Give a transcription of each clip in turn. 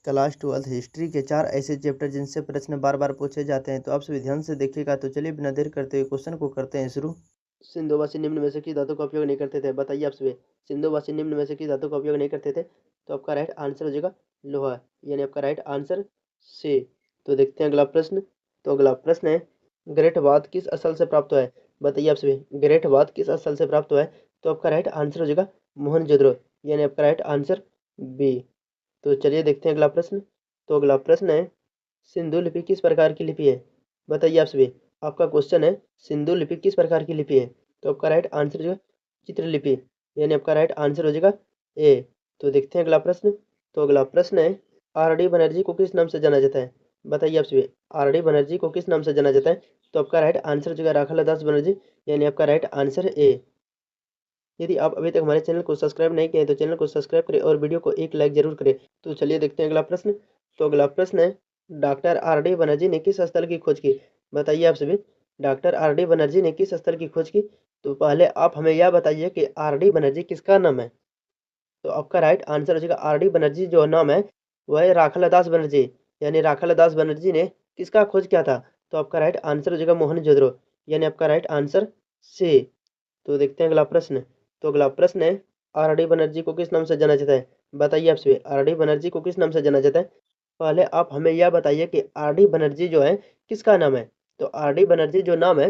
Class 12 history के 4 ऐसे chapter जिनसे प्रश्न बार बार पूछे जाते हैं, तो आप सभी ध्यान से देखिएगा। तो चलिए बिना देर करते हुए क्वेश्चन को करते हैं शुरू। सिंधुवासी निम्न में से किस धातु का उपयोग नहीं करते थे? बताइए आप सभी। सिंधुवासी निम्न में से किस धातु का उपयोग नहीं करते थे? तो आपका राइट आंसर हो जाएगा लोहा, यानी आपका राइट आंसर सी। तो देखते हैं अगला प्रश्न। तो अगला प्रश्न है, ग्रेटवाद किस स्थल से प्राप्त हुआ है? बताइए आप सभी, ग्रेटवाद किस स्थल से प्राप्त हुआ है? तो आपका राइट आंसर हो जाएगा मोहनजोदड़ो, यानी आपका राइट आंसर बी। तो चलिए देखते हैं अगला प्रश्न। तो अगला प्रश्न है, सिंधु लिपि किस प्रकार की लिपि है? बताइए आप सभी। आपका क्वेश्चन है, सिंधु लिपि किस प्रकार की लिपि है? तो आपका राइट आंसर हो जाएगा चित्रलिपि, यानी आपका राइट आंसर हो जाएगा ए। तो देखते हैं अगला प्रश्न। तो अगला प्रश्न है, आर डी बनर्जी को किस नाम से जाना जाता है? बताइए आप सभी, आर डी बनर्जी को किस नाम से जाना जाता है? तो आपका राइट आंसर हो जाएगा राखालदास बनर्जी, यानी आपका राइट आंसर ए। यदि आप अभी तक हमारे चैनल को सब्सक्राइब नहीं किए हैं तो चैनल को सब्सक्राइब करें और वीडियो को एक लाइक जरूर करें। तो चलिए देखते हैं अगला प्रश्न। तो अगला प्रश्न है, डॉक्टर आर डी बनर्जी ने किस स्थल की खोज की? बताइए आप सभी, डॉक्टर आर डी बनर्जी ने किस स्थल की खोज की? तो पहले आप हमें यह बताइए कि आर डी बनर्जी किसका नाम है? तो आपका राइट आंसर हो जाएगा आर डी बनर्जी जो नाम है वह है राखालदास बनर्जी, यानी राखालदास बनर्जी ने किसका खोज किया था? तो आपका राइट आंसर हो जाएगा मोहनजोदड़ो, यानी आपका राइट आंसर सी। तो देखते हैं अगला प्रश्न। तो अगला प्रश्न है, आर डी बनर्जी को किस नाम से जाना जाता है? बताइए आप सभी, आर डी बनर्जी को किस नाम से जाना जाता है? पहले आप हमें यह बताइए कि आर डी बनर्जी जो है किसका नाम है? तो आर डी बनर्जी जो नाम है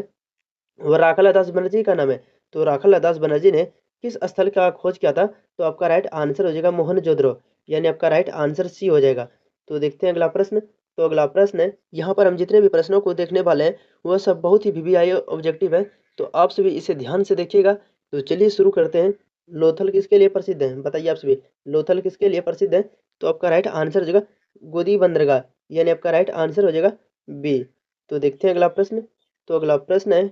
वो राखालदास बनर्जी का नाम है। तो राखालदास बनर्जी ने किस स्थल का खोज किया था? तो आपका राइट आंसर हो जाएगा मोहनजोदड़ो, यानी आपका राइट आंसर सी हो जाएगा। तो देखते हैं अगला प्रश्न। तो अगला प्रश्न है, यहाँ पर हम जितने भी प्रश्नों को देखने वाले हैं वह सब बहुत ही वीवीआई ऑब्जेक्टिव है, तो आप सभी इसे ध्यान से देखिएगा। तो चलिए शुरू करते हैं। लोथल किसके लिए प्रसिद्ध है? बताइए आप सभी, लोथल किसके लिए प्रसिद्ध है? तो आपका राइट आंसर हो जाएगा गोदी बंदरगाह, यानी आपका राइट आंसर हो जाएगा बी। तो देखते हैं अगला प्रश्न। तो अगला प्रश्न है,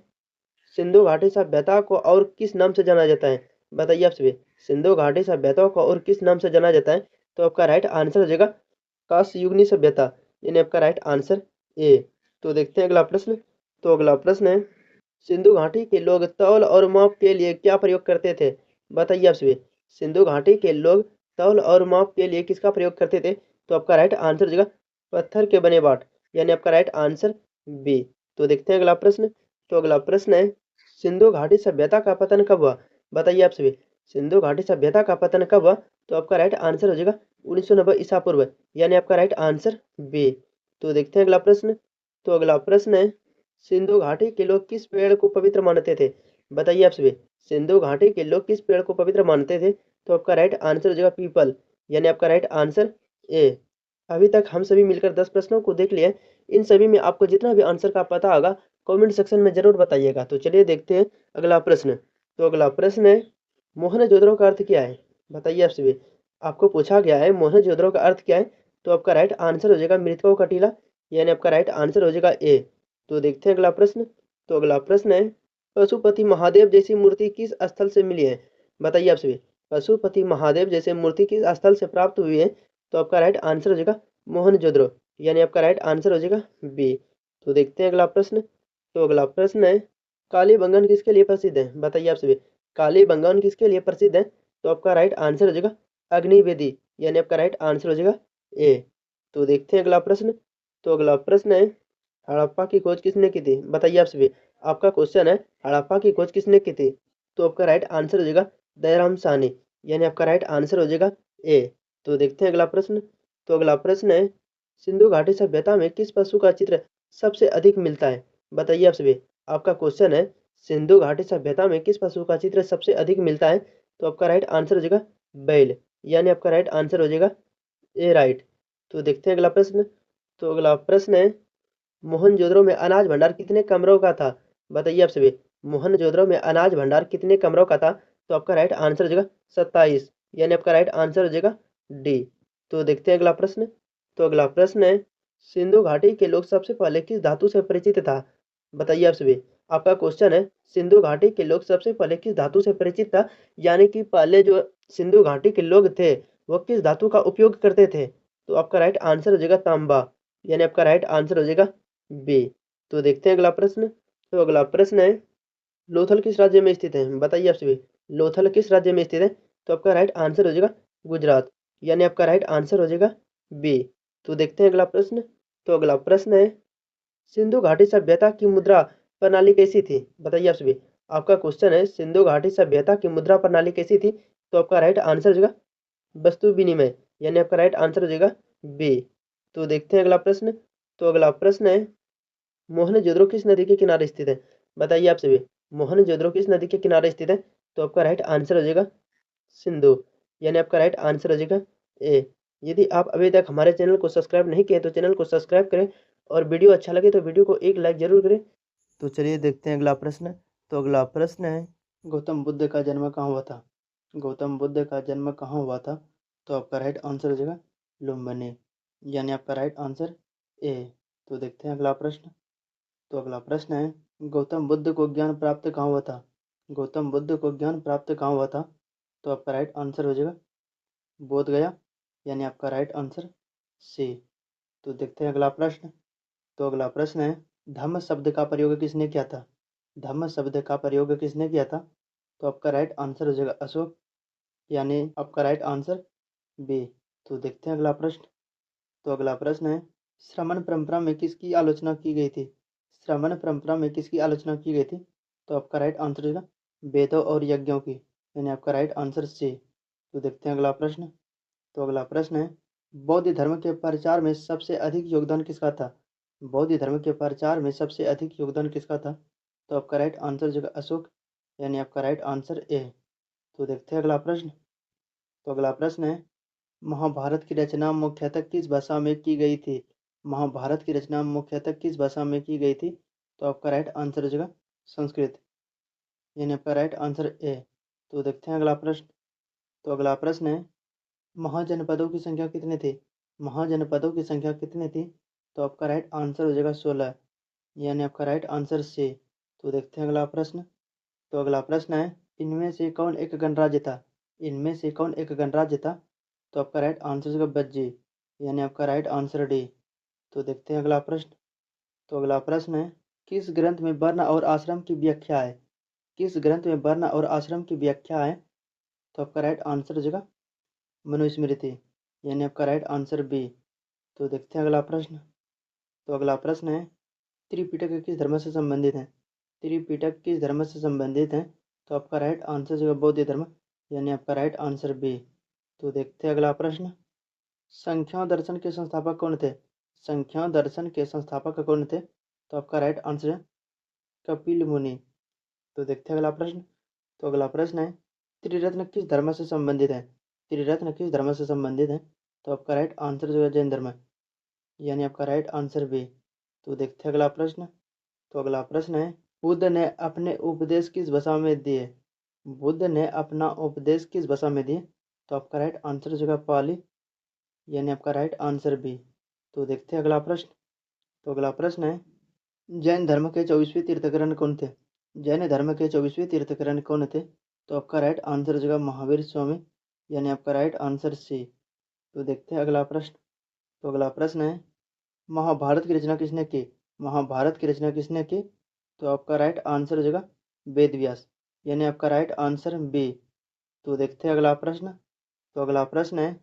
सिंधु घाटी सभ्यता को और किस नाम से जाना जाता है? बताइए आप सभी, सिंधु घाटी सभ्यता को और किस नाम से जाना जाता है? तो आपका राइट आंसर हो जाएगा कांस्ययुगीन सभ्यता, यानी आपका राइट आंसर ए। तो देखते हैं अगला प्रश्न। तो अगला प्रश्न है, सिंधु घाटी के लोग तौल और माप के लिए क्या प्रयोग करते थे? बताइए आप सभी, सिंधु घाटी के लोग तौल और माप के लिए किसका प्रयोग करते थे? तो आपका राइट आंसर हो जाएगा पत्थर के बने बाट, यानी आपका राइट आंसर बी। तो देखते हैं अगला प्रश्न। तो अगला प्रश्न है, सिंधु घाटी सभ्यता का पतन कब हुआ? बताइए आप सभी, सिंधु घाटी सभ्यता का पतन कब हुआ? तो आपका राइट आंसर हो जाएगा 1990 ईसा पूर्व, यानी आपका राइट आंसर बी। तो देखते हैं अगला प्रश्न। तो अगला प्रश्न है, सिंधु घाटी के लोग किस पेड़ को पवित्र मानते थे? बताइए आप सभी, सिंधु घाटी के लोग किस पेड़ को पवित्र मानते थे? तो आपका राइट आंसर हो जाएगा पीपल, यानी आपका राइट आंसर ए। अभी तक हम सभी मिलकर 10 प्रश्नों को देख लिए। इन सभी में आपको जितना भी आंसर का पता होगा कमेंट सेक्शन में जरूर बताइएगा। तो चलिए देखते हैं अगला प्रश्न। तो अगला प्रश्न है, मोहनजोदड़ो का अर्थ क्या है? बताइए आप सभी, आपको पूछा गया है मोहनजोदड़ो का अर्थ क्या है? तो आपका राइट आंसर हो जाएगा मृतकों का टीला, यानी आपका राइट आंसर हो जाएगा ए। तो देखते हैं अगला प्रश्न। तो अगला प्रश्न है, पशुपति महादेव जैसी मूर्ति किस स्थल से मिली है? बताइए आप सभी, पशुपति महादेव जैसे मूर्ति किस स्थल से प्राप्त हुई है? तो आपका राइट आंसर हो जाएगा मोहनजोदड़ो, यानी आपका राइट आंसर हो जाएगा बी। तो देखते हैं अगला प्रश्न। तो अगला प्रश्न है, कालीबंगन किसके लिए प्रसिद्ध है? बताइए आप सभी, कालीबंगन किसके लिए प्रसिद्ध है? तो आपका राइट आंसर हो जाएगा अग्निवेदी, यानी आपका राइट आंसर हो जाएगा ए। तो देखते हैं अगला प्रश्न। तो अगला प्रश्न है, हड़प्पा की खोज किसने की थी? बताइए आप सभी, आपका क्वेश्चन है हड़प्पा की खोज किसने की थी? तो आपका राइट आंसर हो जाएगा दयाराम साहनी, यानी आपका राइट आंसर हो जाएगा ए। तो देखते हैं अगला प्रश्न। तो अगला प्रश्न है, सिंधु घाटी सभ्यता में किस पशु का चित्र सबसे अधिक मिलता है? बताइए आप सभी, आपका क्वेश्चन है सिंधु घाटी सभ्यता में किस पशु का चित्र सबसे अधिक मिलता है? तो आपका राइट आंसर हो जाएगा बैल, यानी आपका राइट आंसर हो जाएगा ए राइट। तो देखते हैं अगला प्रश्न। तो अगला प्रश्न है, मोहनजोदड़ो में अनाज भंडार कितने कमरों का था? बताइए आप सभी, मोहनजोदड़ो में अनाज भंडार कितने कमरों का था? तो आपका राइट आंसर हो जाएगा 27, यानी आपका राइट आंसर हो जाएगा डी। तो देखते हैं अगला प्रश्न। तो अगला प्रश्न है, सिंधु घाटी के लोग सबसे पहले किस धातु से परिचित था? बताइए आप सभी, आपका क्वेश्चन है सिंधु घाटी के लोग सबसे पहले किस धातु से परिचित था, यानी कि पहले जो सिंधु घाटी के लोग थे वो किस धातु का उपयोग करते थे? तो आपका राइट आंसर हो जाएगा तांबा, यानी आपका राइट आंसर हो जाएगा बी। तो देखते हैं अगला प्रश्न। तो अगला प्रश्न है, लोथल किस राज्य में स्थित है? बताइए आप सभी, लोथल किस राज्य में स्थित है? तो आपका राइट आंसर हो जाएगा गुजरात, यानी आपका राइट आंसर हो जाएगा बी। तो देखते हैं अगला प्रश्न। तो अगला प्रश्न है, सिंधु घाटी सभ्यता की मुद्रा प्रणाली कैसी थी? बताइए आप सभी। आपका क्वेश्चन है, सिंधु घाटी सभ्यता की मुद्रा प्रणाली कैसी थी? तो आपका राइट आंसर हो जाएगा वस्तु विनिमय, यानी आपका राइट आंसर हो जाएगा बी। तो देखते हैं अगला प्रश्न। तो अगला प्रश्न है, मोहनजोदड़ो किस नदी के किनारे स्थित है? बताइए आप सभी। मोहनजोदड़ो किस नदी के किनारे स्थित है? तो आपका राइट आंसर हो जाएगा सिंधु, यानी आपका राइट आंसर हो जाएगा ए। यदि आप अभी तक हमारे चैनल को सब्सक्राइब नहीं किए तो चैनल को सब्सक्राइब करें, और वीडियो अच्छा लगे तो वीडियो को एक लाइक जरूर करें। तो चलिए देखते हैं अगला प्रश्न। तो अगला प्रश्न है, गौतम बुद्ध का जन्म कहाँ हुआ था? गौतम बुद्ध का जन्म कहाँ हुआ था? तो आपका राइट आंसर हो जाएगा लुम्बिनी, यानी आपका राइट आंसर ए। तो देखते हैं अगला प्रश्न। तो अगला प्रश्न है, गौतम बुद्ध को ज्ञान प्राप्त कहाँ हुआ था? गौतम बुद्ध को ज्ञान प्राप्त कहाँ हुआ था? तो आपका राइट आंसर हो जाएगा बोध गया, यानी आपका राइट आंसर सी। तो देखते हैं अगला प्रश्न। तो अगला प्रश्न है, धम्म शब्द का प्रयोग किसने किया था? धम्म शब्द का प्रयोग किसने किया था? तो आपका राइट आंसर हो जाएगा अशोक, यानी आपका राइट आंसर बी। तो देखते हैं अगला प्रश्न। तो अगला प्रश्न है, श्रमण परंपरा में किसकी आलोचना की गई थी? श्रमण परंपरा में किसकी आलोचना की गई थी? तो आपका राइट आंसर हो जाएगा वेदों और यज्ञों की, यानी आपका राइट आंसर सी। तो देखते हैं अगला प्रश्न। तो अगला प्रश्न है, बौद्ध धर्म के प्रचार में सबसे अधिक योगदान किसका था? बौद्ध धर्म के प्रचार में सबसे अधिक योगदान किसका था? तो आपका राइट आंसर जो अशोक, यानी आपका राइट आंसर ए। तो देखते हैं अगला प्रश्न। तो अगला प्रश्न है, महाभारत की रचना मुख्यतः किस भाषा में की गई थी? महाभारत की रचना मुख्यतः किस भाषा में की गई थी? तो आपका राइट आंसर हो जाएगा संस्कृत, यानी आपका राइट आंसर ए। तो देखते हैं अगला प्रश्न। तो अगला प्रश्न है, महाजनपदों की संख्या कितनी थी? महाजनपदों की संख्या कितनी थी? तो आपका राइट आंसर हो जाएगा 16, यानी आपका राइट आंसर सी। तो देखते हैं अगला प्रश्न। तो अगला प्रश्न है, इनमें से कौन एक गणराज्य था? इनमें से कौन एक गणराज्य था? तो आपका राइट आंसर हो जाएगा बज्जी, यानी आपका राइट आंसर डी। तो देखते हैं अगला प्रश्न। तो अगला प्रश्न है, किस ग्रंथ में वर्ण और आश्रम की व्याख्या है? किस ग्रंथ में वर्ण और आश्रम की व्याख्या है? तो आपका राइट आंसर हो जाएगा मनुस्मृति, यानी आपका राइट आंसर बी। तो देखते हैं अगला प्रश्न। तो अगला प्रश्न है, त्रिपिटक किस धर्म से संबंधित है? त्रिपिटक किस धर्म से संबंधित है? तो आपका राइट आंसर जो है बौद्ध धर्म, यानी आपका राइट आंसर बी। तो देखते हैं अगला प्रश्न। संख्या दर्शन के संस्थापक कौन थे? संख्या दर्शन के संस्थापक कौन थे? तो आपका राइट आंसर है कपिल मुनि। तो देखते हैं अगला प्रश्न। तो अगला प्रश्न है, त्रिरत्न किस धर्म से संबंधित है? त्रिरत्न किस धर्म से संबंधित है? तो आपका राइट आंसर जो है जैन धर्म, यानी आपका राइट आंसर बी। तो देखते हैं अगला प्रश्न। तो अगला प्रश्न है, बुद्ध ने अपने उपदेश किस भाषा में दिए? बुद्ध ने अपना उपदेश किस भाषा में दिए? तो आपका राइट आंसर जो है पाली, यानी आपका राइट आंसर बी। तो देखते हैं अगला प्रश्न। तो अगला प्रश्न है, जैन धर्म के 24वें तीर्थंकर कौन थे? जैन धर्म के 24वें तीर्थंकर कौन थे? तो आपका राइट आंसर जो है महावीर स्वामी, यानी आपका राइट आंसर सी। तो देखते हैं अगला प्रश्न। तो अगला प्रश्न है, महाभारत की रचना किसने की? महाभारत की रचना किसने की? तो आपका राइट आंसर हो जाएगा वेद व्यास, यानी आपका राइट आंसर बी। तो देखते हैं अगला प्रश्न। तो अगला प्रश्न है,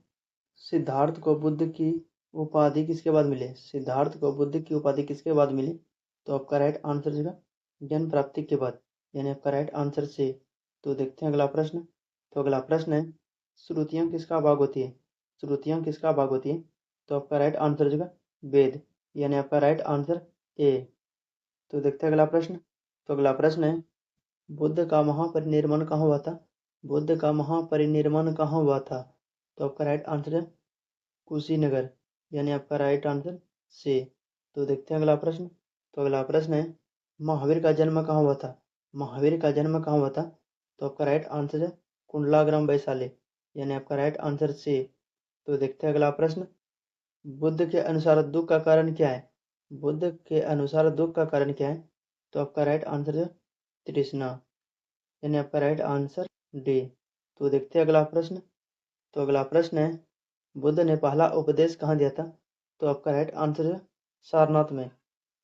सिद्धार्थ को बुद्ध की उपाधि किसके बाद मिली? सिद्धार्थ को बुद्ध की उपाधि किसके बाद मिली? तो आपका राइट आंसर हो जाएगा ज्ञान प्राप्ति के बाद, यानी आपका राइट आंसर सी। तो देखते हैं अगला प्रश्न। तो अगला प्रश्न है, श्रुतियाँ किसका भाग होती है? श्रुतियाँ किसका भाग होती है? तो आपका राइट आंसर हो जाएगा वेद, यानी आपका राइट आंसर ए। तो देखते हैं अगला प्रश्न। तो अगला प्रश्न है, बुद्ध का महापरिनिर्वाण कहाँ हुआ था? बुद्ध का महापरिनिर्वाण कहाँ हुआ था? तो आपका राइट आंसर है कुशीनगर, यानी आपका राइट आंसर सी। तो देखते हैं अगला प्रश्न। तो अगला प्रश्न है, महावीर का जन्म कहाँ हुआ था? महावीर का जन्म कहाँ हुआ था? तो आपका राइट आंसर है कुंडलाग्राम वैशाली, यानी आपका राइट आंसर सी। तो देखते हैं अगला प्रश्न, बुद्ध के अनुसार दुख का कारण क्या है? बुद्ध के अनुसार दुख का कारण क्या है? तो आपका राइट आंसर है तृष्णा, यानी आपका राइट आंसर डी। तो देखते हैं अगला प्रश्न। तो अगला प्रश्न है, बुद्ध ने पहला उपदेश कहाँ दिया था? तो आपका राइट आंसर है सारनाथ में,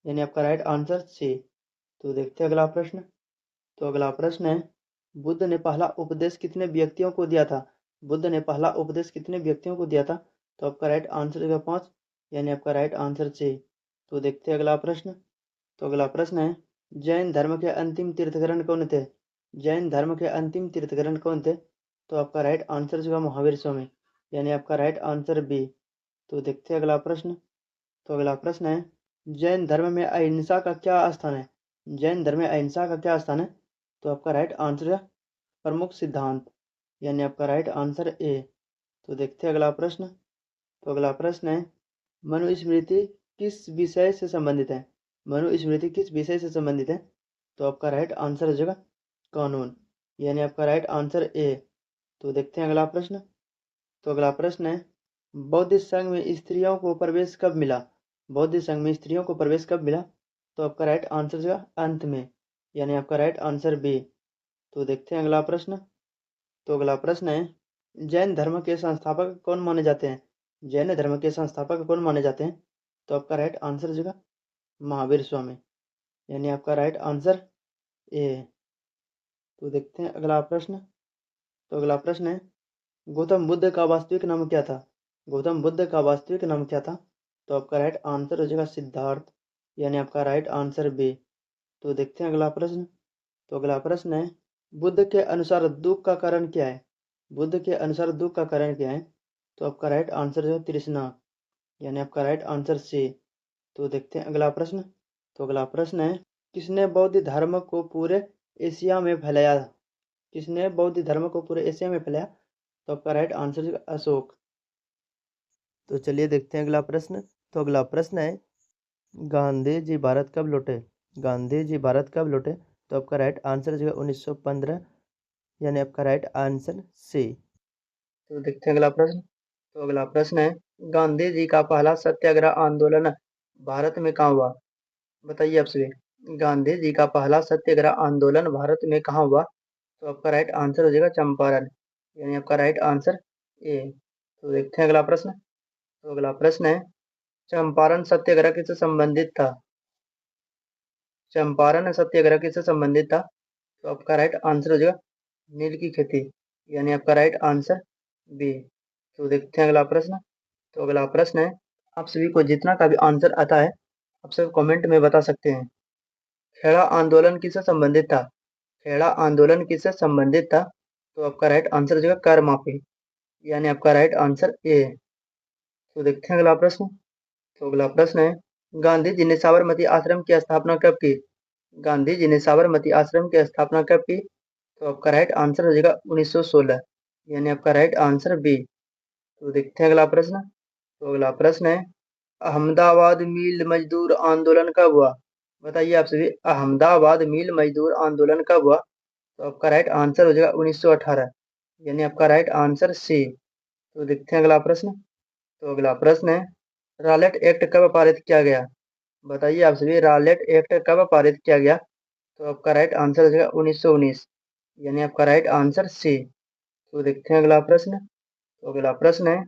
यानी आपका राइट आंसर सी। तो देखते हैं अगला प्रश्न। तो अगला प्रश्न है, बुद्ध ने पहला उपदेश कितने व्यक्तियों को दिया था? बुद्ध ने पहला उपदेश कितने व्यक्तियों को दिया था? तो आपका राइट आंसर हो जाएगा 5, यानी आपका राइट आंसर 6। तो देखते हैं अगला प्रश्न। तो अगला प्रश्न है, जैन धर्म के अंतिम तीर्थंकरण कौन थे? जैन धर्म के अंतिम तीर्थंकरण कौन थे? तो आपका राइट आंसर जो है महावीर स्वामी, यानी आपका राइट आंसर बी। तो देखते हैं अगला प्रश्न। तो अगला प्रश्न है, जैन धर्म में अहिंसा का क्या स्थान है? जैन धर्म में अहिंसा का क्या स्थान है? तो आपका राइट आंसर है प्रमुख सिद्धांत, यानी आपका राइट आंसर ए। तो देखते हैं अगला प्रश्न। तो अगला प्रश्न है, मनुस्मृति किस विषय से संबंधित है? मनुस्मृति किस विषय से संबंधित है? तो आपका राइट आंसर हो जाएगा कानून, यानी आपका राइट आंसर ए। तो देखते हैं अगला प्रश्न। तो अगला प्रश्न है, बौद्ध संघ में स्त्रियों को प्रवेश कब मिला? बौद्ध संघ में स्त्रियों को प्रवेश कब मिला? तो आपका राइट आंसर जो है अंत में, यानी आपका राइट आंसर बी। तो देखते हैं अगला प्रश्न। तो अगला प्रश्न है, जैन धर्म के संस्थापक कौन माने जाते हैं? जैन धर्म के संस्थापक कौन माने जाते हैं? तो आपका राइट आंसर जो है महावीर स्वामी, यानी आपका राइट आंसर ए। तो देखते हैं अगला प्रश्न। तो अगला प्रश्न है, गौतम बुद्ध का वास्तविक नाम क्या था? गौतम बुद्ध का वास्तविक नाम क्या था? तो आपका राइट आंसर हो जाएगा सिद्धार्थ, यानी आपका राइट आंसर बी। तो देखते हैं अगला प्रश्न। तो अगला प्रश्न है, बुद्ध के अनुसार दुख का कारण क्या है? बुद्ध के अनुसार दुख का कारण क्या है? तो आपका राइट आंसर है तृष्णा, यानी आपका राइट आंसर सी। तो देखते हैं अगला प्रश्न। तो अगला प्रश्न है, किसने बौद्ध धर्म को पूरे एशिया में फैलाया? किसने बौद्ध धर्म को पूरे एशिया में फैलाया? तो आपका राइट आंसर है अशोक। तो चलिए देखते हैं अगला प्रश्न। तो अगला प्रश्न है, गांधी जी भारत कब लौटे? गांधी जी भारत कब लौटे? तो आपका राइट आंसर जो है 1915, यानी आपका राइट आंसर सी। तो देखते हैं अगला प्रश्न। तो अगला प्रश्न है, गांधी जी का पहला सत्याग्रह आंदोलन भारत में कहाँ हुआ? बताइए आप सभी। गांधी जी का पहला सत्याग्रह आंदोलन भारत में कहाँ हुआ? तो आपका राइट आंसर हो जाएगा चंपारण, यानी आपका राइट आंसर ए। तो देखते हैं अगला प्रश्न। तो अगला प्रश्न है, चंपारण सत्याग्रह किससे संबंधित था? चंपारण सत्याग्रह किससे संबंधित था? तो आपका राइट आंसर हो जाएगा नील की खेती, यानी आपका राइट आंसर बी। तो देखते हैं अगला प्रश्न। तो अगला प्रश्न है, आप सभी को जितना का भी आंसर आता है आप सब कमेंट में बता सकते हैं। खेड़ा आंदोलन किससे संबंधित था? खेड़ा आंदोलन किससे संबंधित था? तो आपका राइट आंसर हो जाएगा कर माफी, यानी आपका राइट आंसर ए। तो देखते हैं अगला प्रश्न। तो अगला प्रश्न है, गांधी जी ने साबरमती आश्रम की स्थापना कब की? गांधी जी ने साबरमती आश्रम की स्थापना कब की? तो आपका राइट आंसर हो जाएगा 1916, यानी आपका राइट आंसर बी। तो देखते हैं अगला प्रश्न। तो अगला प्रश्न है, अहमदाबाद मिल मजदूर आंदोलन कब हुआ? बताइए आप सभी, अहमदाबाद मिल मजदूर आंदोलन कब हुआ? तो आपका राइट आंसर हो जाएगा 1918, यानी आपका राइट आंसर सी। तो देखते हैं अगला प्रश्न। तो अगला प्रश्न है, रॉलेट एक्ट कब पारित किया गया? बताइए आप सभी, रॉलेट एक्ट कब पारित किया गया? तो आपका राइट आंसर हो जाएगा 1919, यानी आपका राइट आंसर सी। तो देखते हैं अगला प्रश्न। तो अगला प्रश्न है,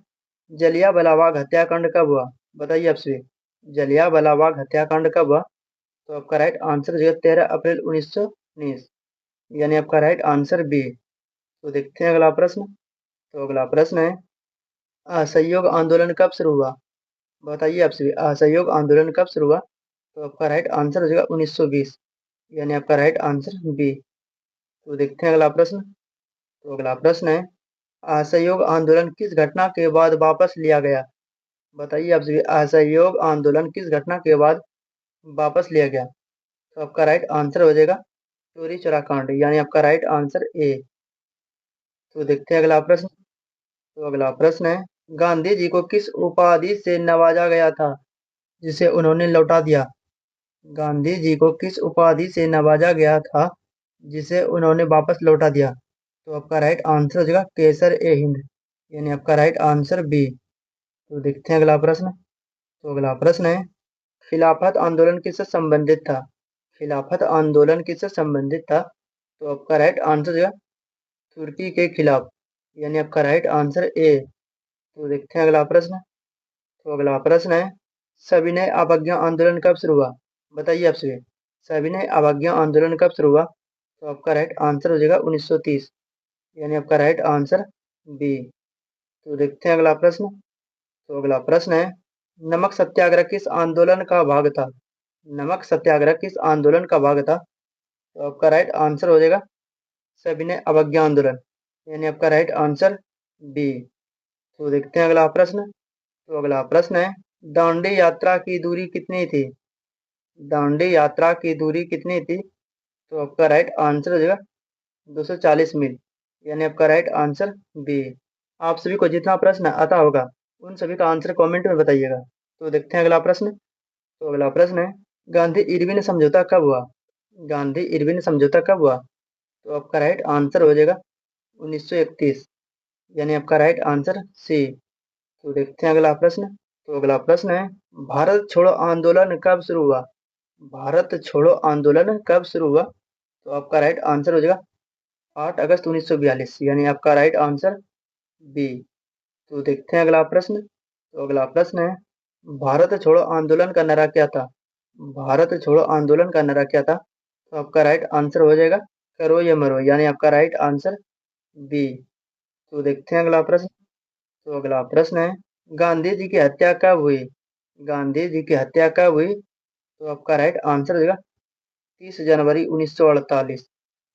जलियांवाला बाग हत्याकांड कब हुआ? बताइए आप सभी, जलियांवाला बाग हत्याकांड कब हुआ? तो आपका राइट आंसर हो जाएगा 13 अप्रैल 1919, यानी आपका राइट आंसर बी। तो देखते हैं अगला प्रश्न। तो अगला प्रश्न है, असहयोग आंदोलन कब शुरू हुआ? बताइए आप सभी, असहयोग आंदोलन कब शुरू हुआ? तो आपका राइट आंसर हो जाएगा 1920, यानी आपका राइट आंसर बी। तो देखते हैं अगला प्रश्न। तो अगला प्रश्न है, असहयोग आंदोलन किस घटना के बाद वापस लिया गया? बताइए आप सभी, असहयोग आंदोलन किस घटना के बाद वापस लिया गया? तो आपका राइट आंसर हो जाएगा चोरी चौरा कांड, यानी आपका राइट आंसर ए। तो देखते हैं अगला प्रश्न। तो अगला प्रश्न है, गांधी जी को किस उपाधि से नवाजा गया था जिसे उन्होंने लौटा दिया? गांधी जी को किस उपाधि से नवाजा गया था जिसे उन्होंने वापस लौटा दिया? तो आपका राइट आंसर हो जाएगा केसर ए हिंद, यानी आपका राइट आंसर बी। तो देखते हैं अगला प्रश्न। तो अगला प्रश्न है, खिलाफत आंदोलन किससे संबंधित था? खिलाफत आंदोलन किससे संबंधित था? तो आपका राइट आंसर हो जाएगा तुर्की के खिलाफ, यानी आपका राइट आंसर ए। तो देखते हैं अगला प्रश्न। तो अगला प्रश्न है, सविनय अवज्ञा आंदोलन कब शुरू हुआ? बताइए आप सभी, सविनय अवज्ञा आंदोलन कब शुरू हुआ? तो आपका राइट आंसर हो जाएगा 1930, यानी आपका राइट आंसर बी। तो देखते हैं अगला प्रश्न। तो अगला प्रश्न है, नमक सत्याग्रह किस आंदोलन का भाग था? नमक सत्याग्रह किस आंदोलन का भाग था? तो आपका राइट आंसर हो जाएगा सविनय अवज्ञा आंदोलन, यानी आपका राइट आंसर बी। तो देखते हैं अगला प्रश्न। तो अगला प्रश्न है, दांडी यात्रा की दूरी कितनी थी? दांडी यात्रा की दूरी कितनी थी? तो आपका राइट आंसर हो जाएगा 240 मील, यानी आपका राइट आंसर बी। आप सभी को जितना प्रश्न आता होगा उन सभी का आंसर कमेंट में बताइएगा। तो देखते हैं अगला प्रश्न। तो अगला प्रश्न है, गांधी इरविन समझौता कब हुआ? गांधी इरविन समझौता कब हुआ? तो आपका राइट आंसर हो जाएगा 1931, यानी आपका राइट आंसर सी। तो देखते हैं अगला प्रश्न। तो अगला प्रश्न है, भारत छोड़ो आंदोलन कब शुरू हुआ? भारत छोड़ो आंदोलन कब शुरू हुआ? तो आपका राइट आंसर हो जाएगा 8 अगस्त 1942, यानी आपका राइट आंसर बी। तो देखते हैं अगला प्रश्न। तो अगला प्रश्न है, भारत छोड़ो आंदोलन का नारा क्या था? भारत छोड़ो आंदोलन का नारा क्या था? तो आपका राइट आंसर हो जाएगा करो या मरो, यानी आपका राइट आंसर बी। तो देखते हैं अगला प्रश्न। तो अगला प्रश्न है, गांधी जी की हत्या कब हुई? गांधी जी की हत्या कब हुई? तो आपका राइट आंसर हो जाएगा 30 जनवरी 1948,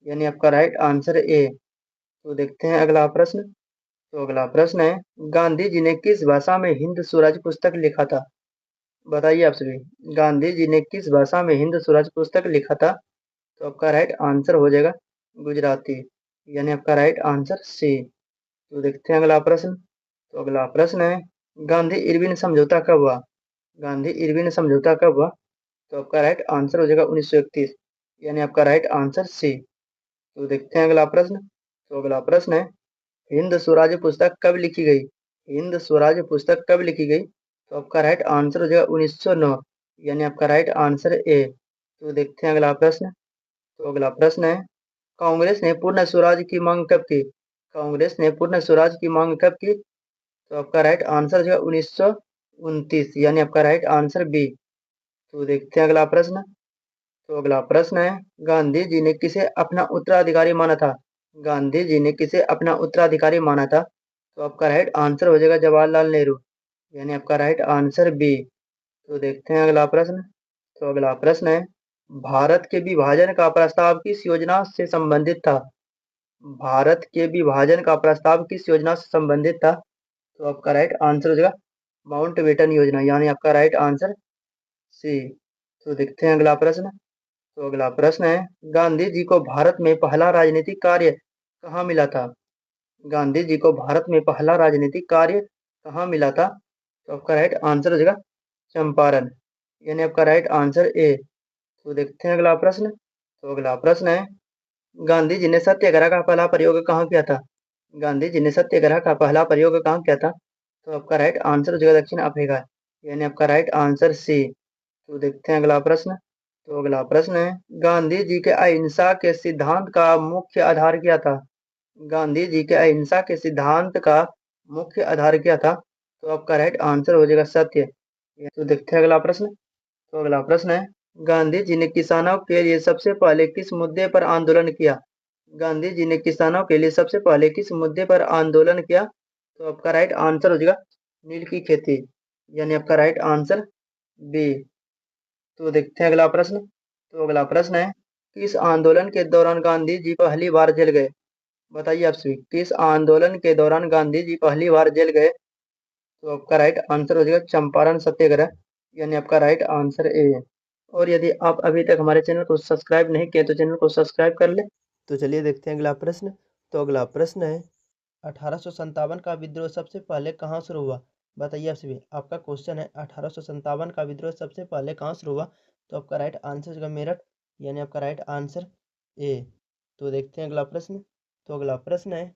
यानी आपका राइट आंसर ए। तो देखते हैं अगला प्रश्न। तो अगला प्रश्न है, गांधी जी ने किस भाषा में हिंद स्वराज पुस्तक लिखा था? बताइए आप सभी, गांधी जी ने किस भाषा में हिंद स्वराज पुस्तक लिखा था? तो आपका राइट आंसर हो जाएगा गुजराती, यानी आपका राइट आंसर सी। तो देखते हैं अगला प्रश्न। तो अगला प्रश्न है, गांधी इरविन समझौता कब हुआ? गांधी इरविन समझौता कब हुआ? तो आपका राइट आंसर हो जाएगा 1931, यानी आपका राइट आंसर सी। तो देखते हैं अगला प्रश्न। तो अगला प्रश्न है, हिंद स्वराज पुस्तक कब लिखी गई? हिंद स्वराज पुस्तक कब लिखी गई? तो आपका राइट आंसर हो जाएगा 1909, यानी आपका राइट आंसर ए। तो देखते हैं अगला प्रश्न। तो अगला प्रश्न है, कांग्रेस ने पूर्ण स्वराज की मांग कब की? कांग्रेस ने पूर्ण स्वराज की मांग कब की? तो आपका राइट आंसर हो जाएगा 1929, यानी आपका राइट आंसर बी। तो देखते हैं अगला प्रश्न। तो अगला प्रश्न है, गांधी जी ने किसे अपना उत्तराधिकारी माना था? गांधी जी ने किसे अपना उत्तराधिकारी माना था? तो आपका राइट आंसर हो जाएगा जवाहरलाल नेहरू, यानी आपका राइट आंसर बी। तो देखते हैं अगला प्रश्न। तो अगला प्रश्न है, भारत के विभाजन का प्रस्ताव किस योजना से संबंधित था? भारत के विभाजन का प्रस्ताव किस योजना से संबंधित था? तो आपका राइट आंसर हो जाएगा माउंटबेटन योजना, यानी आपका राइट आंसर सी। तो देखते हैं अगला प्रश्न। तो अगला प्रश्न है, गांधी जी को भारत में पहला राजनीतिक कार्य कहाँ मिला था? गांधी जी को भारत में पहला राजनीतिक कार्य कहाँ मिला था? तो आपका राइट आंसर हो जाएगा चंपारण, यानी आपका राइट आंसर ए। तो देखते हैं अगला प्रश्न। तो अगला प्रश्न है, गांधी जी ने सत्याग्रह का पहला प्रयोग कहाँ किया था? गांधी जी ने सत्याग्रह का पहला प्रयोग कहाँ किया था? तो आपका राइट आंसर हो जाएगा दक्षिण अफ्रीका, यानी आपका राइट आंसर सी। तो देखते हैं अगला प्रश्न। तो अगला प्रश्न है, गांधी जी के अहिंसा के सिद्धांत का मुख्य आधार क्या था? गांधी जी के अहिंसा के सिद्धांत का मुख्य आधार क्या था? तो आपका राइट आंसर हो जाएगा सत्य। तो देखते हैं अगला प्रश्न। तो अगला प्रश्न है, गांधी जी ने किसानों के लिए सबसे पहले किस मुद्दे पर आंदोलन किया? गांधी जी ने किसानों के लिए सबसे पहले किस मुद्दे पर आंदोलन किया? तो आपका राइट आंसर हो जाएगा नील की खेती, यानी आपका राइट आंसर बी। तो देखते हैं अगला प्रश्न। तो अगला प्रश्न है, किस आंदोलन के दौरान गांधी जी पहली बार जेल गए? बताइए आप सभी, किस आंदोलन के दौरान गांधी जी पहली बार जेल गए? तो आपका राइट आंसर हो जाएगा चंपारण सत्याग्रह, यानी आपका राइट आंसर ए है। और यदि आप अभी तक हमारे चैनल को सब्सक्राइब नहीं किए तो चैनल को सब्सक्राइब कर ले। तो चलिए देखते हैं अगला प्रश्न। तो अगला प्रश्न है, 1857 का विद्रोह सबसे पहले कहाँ शुरू हुआ? बताइए आप सभी, आपका क्वेश्चन है 1857 का विद्रोह सबसे पहले कहाँ शुरू हुआ? तो आपका राइट आंसर होगा मेरठ, यानी आपका राइट आंसर ए। तो देखते हैं अगला प्रश्न। तो अगला प्रश्न है,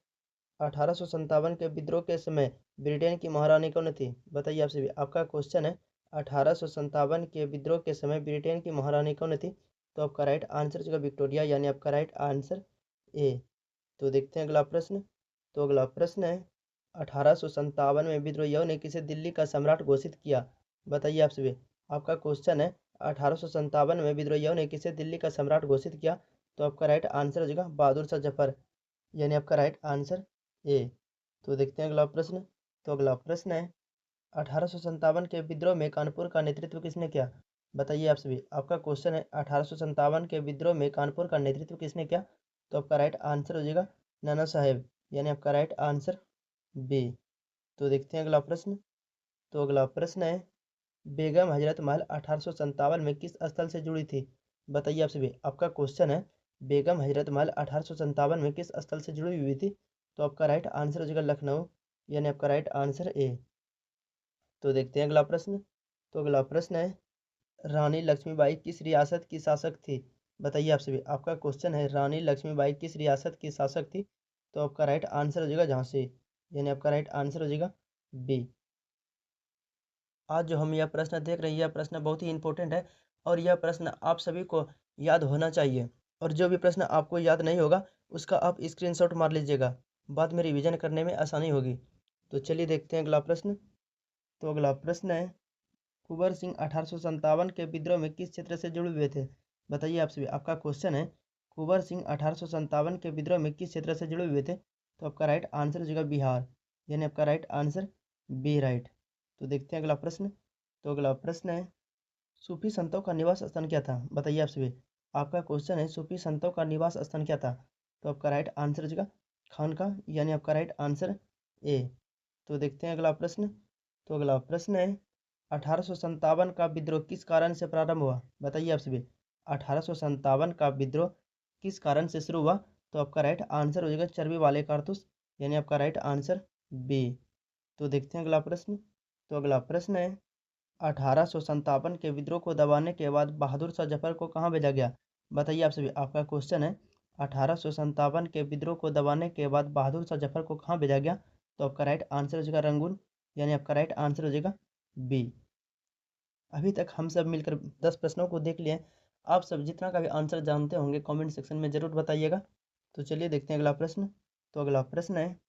1857 के विद्रोह के समय ब्रिटेन की महारानी कौन थी? बताइए आप सभी, आपका क्वेश्चन है 1857 के विद्रोह के समय ब्रिटेन की महारानी कौन थी? तो आपका राइट आंसर होगा विक्टोरिया, यानी आपका राइट आंसर ए। तो देखते हैं अगला प्रश्न। तो अगला प्रश्न है, 1857 में विद्रोहियों ने किसे दिल्ली का सम्राट घोषित किया? बताइए आप सभी, आपका क्वेश्चन है 1857 में विद्रोहियों ने किसे दिल्ली का सम्राट घोषित किया? तो आपका राइट आंसर हो जाएगा बहादुर शाह जफर, यानी आपका राइट आंसर ए। तो देखते हैं अगला प्रश्न। तो अगला प्रश्न है, 1857 के विद्रोह में कानपुर का नेतृत्व किसने किया? बताइए आप सभी। आपका क्वेश्चन है 1857 के विद्रोह में कानपुर का नेतृत्व किसने किया? तो आपका राइट आंसर हो जाएगा नाना साहेब, यानी आपका राइट आंसर बी। तो देखते हैं अगला प्रश्न। तो अगला प्रश्न है बेगम हजरत महल 1857 में किस स्थल से जुड़ी थी? बताइए आप सभी। आपका क्वेश्चन है बेगम हजरत महल 1857 में किस स्थल से जुड़ी हुई थी? तो आपका राइट आंसर हो जाएगा लखनऊ, यानी आपका राइट आंसर ए। तो देखते हैं अगला प्रश्न। तो अगला प्रश्न है रानी लक्ष्मीबाई किस रियासत की शासक थी? बताइए आप सभी। आपका क्वेश्चन है रानी लक्ष्मीबाई किस रियासत की शासक थी? तो आपका राइट आंसर हो जाएगा झांसी, यानी आपका राइट आंसर हो जाएगा बी। आज जो हम यह प्रश्न देख रहे हैं यह प्रश्न बहुत ही इंपॉर्टेंट है और यह प्रश्न आप सभी को याद होना चाहिए। और जो भी प्रश्न आपको याद नहीं होगा उसका आप स्क्रीनशॉट मार लीजिएगा, बाद में रिवीजन करने में आसानी होगी। तो चलिए देखते हैं अगला प्रश्न। तो अगला प्रश्न है कुंवर सिंह 1857 के विद्रोह में किस क्षेत्र से जुड़े हुए थे? बताइए आप सभी। आपका क्वेश्चन है कुंवर सिंह 1857 के विद्रोह में किस क्षेत्र से जुड़े हुए थे? तो आपका राइट आंसर हो जाएगा बिहार, यानी आपका राइट आंसर बी राइट। तो देखते हैं अगला प्रश्न। तो अगला प्रश्न है सूफी संतों का निवास स्थान क्या था? बताइए आप सभी। आपका क्वेश्चन है सूफी संतों का निवास स्थान क्या था? तो आपका राइट आंसर हो जाएगा खानका, यानी आपका राइट आंसर ए। तो देखते हैं अगला प्रश्न। तो अगला प्रश्न है 1857 का विद्रोह किस कारण से प्रारंभ हुआ? बताइए आप सभी। 1857 का विद्रोह किस कारण से शुरू हुआ? तो आपका राइट आंसर हो जाएगा चर्बी वाले कारतूस, यानी आपका राइट आंसर बी। तो देखते हैं अगला प्रश्न। तो अगला प्रश्न है 1857 के विद्रोह को दबाने के बाद बहादुर शाह जफर को कहाँ भेजा गया? बताइए आप सभी। आपका क्वेश्चन है 1857 के विद्रोह को दबाने के बाद बहादुर शाह जफर को कहाँ भेजा गया? तो आपका राइट आंसर हो जाएगा रंगून, यानी आपका राइट आंसर हो जाएगा बी। अभी तक हम सब मिलकर 10 प्रश्नों को देख लिए। आप सब जितना का भी आंसर जानते होंगे कमेंट सेक्शन में ज़रूर बताइएगा। तो चलिए देखते हैं अगला प्रश्न। तो अगला प्रश्न है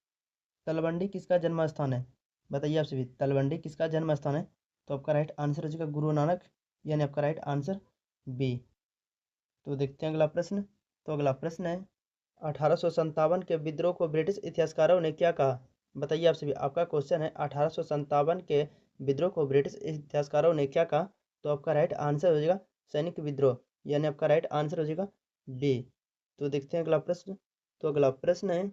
तलवंडी किसका जन्म स्थान है? बताइए आप सभी। तलवंडी किसका जन्म स्थान है? तो आपका राइट आंसर हो जाएगा गुरु नानक, यानी आपका राइट आंसर बी। तो देखते हैं अगला प्रश्न। तो अगला प्रश्न है 1857 के विद्रोह को ब्रिटिश इतिहासकारों ने क्या कहा? बताइए आप सभी। आपका क्वेश्चन है 1857 के विद्रोह को ब्रिटिश इतिहासकारों ने क्या कहा? तो आपका राइट आंसर हो जाएगा सैनिक विद्रोह, यानी आपका राइट आंसर हो जाएगा बी। तो देखते हैं अगला प्रश्न। तो अगला प्रश्न है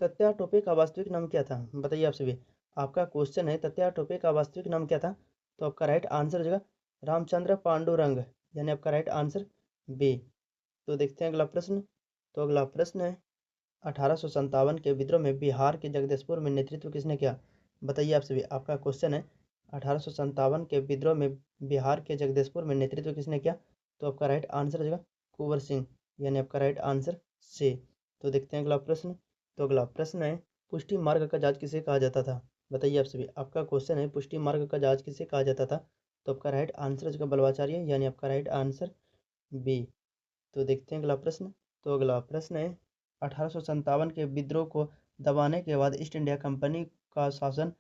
तत्या टोपे का वास्तविक नाम क्या था? बताइए आप सभी। आपका क्वेश्चन है तत्या टोपे का वास्तविक नाम क्या था? तो आपका राइट आंसर हो जाएगा रामचंद्र पांडुरंग, यानी आपका राइट आंसर बी। तो देखते हैं अगला प्रश्न। तो अगला प्रश्न है 1857 के विद्रोह में बिहार के जगदीशपुर में नेतृत्व किसने किया? बताइए आप सभी। आपका क्वेश्चन है 1857 के विद्रोह में बिहार के जगदीशपुर में नेतृत्व किसने किया? तो आपका राइट आंसर हो जाएगा कुंवर सिंह, यानी आपका राइट आंसर सी। तो देखते हैं अगला प्रश्न। तो अगला प्रश्न है पुष्टि मार्ग का जहाज किसे कहा जाता था? बताइए आप सभी। आपका क्वेश्चन है पुष्टि मार्ग का जहाज किसे कहा जाता था? तो आपका राइट आंसर हो जाएगा बल्वाचार्य, यानी आपका राइट आंसर बी। तो देखते हैं अगला प्रश्न। तो अगला प्रश्न है 1857 के विद्रोह को दबाने के बाद ईस्ट इंडिया कंपनी का शासन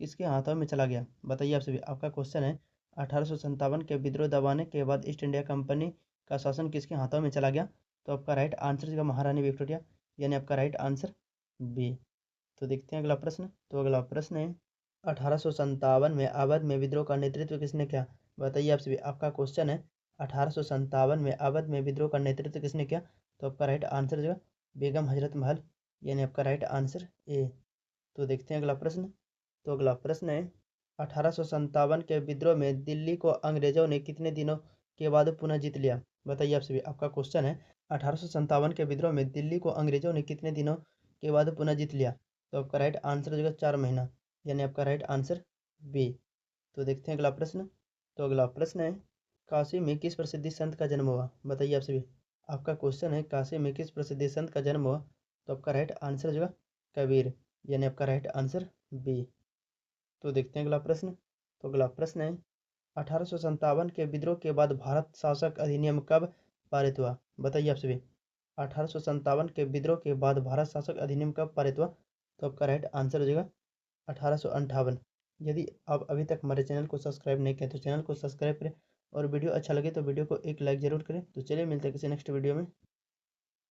किसके हाथों में चला गया? बताइए आप सभी। आपका क्वेश्चन है 1857 के विद्रोह दबाने के बाद ईस्ट इंडिया कंपनी का शासन किसके हाथों में चला गया? तो आपका राइट आंसर होगा महारानी विक्टोरिया, यानी आपका राइट आंसर बी। तो देखते हैं अगला प्रश्न। तो अगला प्रश्न है 1857 में अवध में विद्रोह का नेतृत्व किसने किया? बताइए आप सभी। आपका क्वेश्चन है 1857 में अवध में विद्रोह का नेतृत्व किसने किया? तो आपका राइट आंसर जो है बेगम हजरत महल, यानी आपका राइट आंसर ए। तो देखते हैं अगला प्रश्न। तो अगला प्रश्न है 1857 के विद्रोह में दिल्ली को अंग्रेजों ने कितने दिनों के बाद पुनः जीत लिया? बताइए आप सभी। आपका क्वेश्चन है 1857 के विद्रोह में दिल्ली को अंग्रेजों ने कितने दिनों के बाद पुनः जीत लिया? तो आपका राइट आंसर हो जाएगा 4 महीना, यानी आपका राइट आंसर बी। तो देखते हैं अगला प्रश्न। तो अगला प्रश्न है काशी में किस प्रसिद्ध संत का जन्म हुआ? बताइए आप सभी। आपका क्वेश्चन है काशी में किस प्रसिद्ध संत का जन्म हुआ? तो आपका राइट आंसर हो जाएगा कबीर, यानी आपका राइट आंसर बी। तो देखते हैं अगला प्रश्न। तो अगला प्रश्न है 1857 के विद्रोह के बाद भारत शासक अधिनियम कब पारित हुआ? बताइए आप सभी। 1857 के विद्रोह के बाद भारत शासक अधिनियम कब पारित हुआ? तो आपका राइट आंसर हो जाएगा 1858। यदि आप अभी तक हमारे चैनल को सब्सक्राइब नहीं किया तो चैनल को सब्सक्राइब करें और वीडियो अच्छा लगे तो वीडियो को एक लाइक ज़रूर करें। तो चलिए मिलते हैं किसी नेक्स्ट वीडियो में।